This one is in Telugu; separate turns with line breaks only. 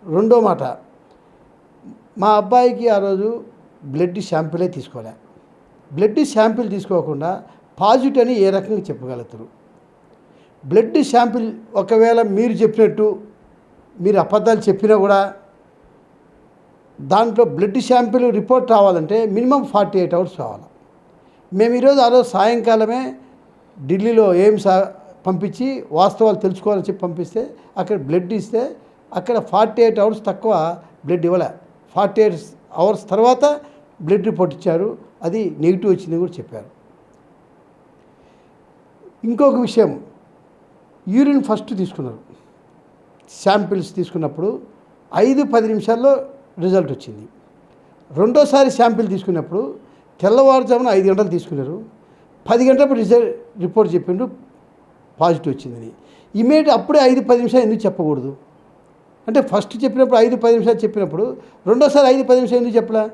రెండో మాట, మా అబ్బాయికి ఆ రోజు బ్లడ్ శాంపిలే తీసుకోలే. బ్లడ్ శాంపిల్ తీసుకోకుండా పాజిటివ్ అని ఏ రకంగా చెప్పగలుగుతారు? బ్లడ్ శాంపిల్ ఒకవేళ మీరు చెప్పినట్టు మీరు అబద్ధాలు చెప్పినా కూడా దాంట్లో బ్లడ్ శాంపిల్ రిపోర్ట్ రావాలంటే మినిమం 48 అవర్స్ కావాలి. మేము ఈరోజు ఆ రోజు సాయంకాలమే ఢిల్లీలో ఎయిమ్స్ పంపించి వాస్తవాలు తెలుసుకోవాలని చెప్పి పంపిస్తే అక్కడ బ్లడ్ ఇస్తే అక్కడ 48 అవర్స్ తక్కువ బ్లడ్ ఇవ్వలే. 48 అవర్స్ తర్వాత బ్లడ్ రిపోర్ట్ ఇచ్చారు, అది నెగిటివ్ వచ్చింది కూడా చెప్పారు. ఇంకొక విషయం, యూరిన్ ఫస్ట్ తీసుకున్నారు. శాంపిల్స్ తీసుకున్నప్పుడు 5-10 నిమిషాల్లో రిజల్ట్ వచ్చింది. రెండోసారి శాంపిల్ తీసుకున్నప్పుడు తెల్లవారుజామున 5 గంటలు తీసుకున్నారు. 10 గంటలప్పుడు రిపోర్ట్ చెప్పిండు పాజిటివ్ వచ్చిందని. ఇమీడియట్ అప్పుడే 5-10 నిమిషాలు ఎందుకు చెప్పకూడదు? అంటే ఫస్ట్ చెప్పినప్పుడు 5-10 నిమిషాలు చెప్పినప్పుడు రెండోసారి 5-10 నిమిషాలు ఎందుకు చెప్పలే?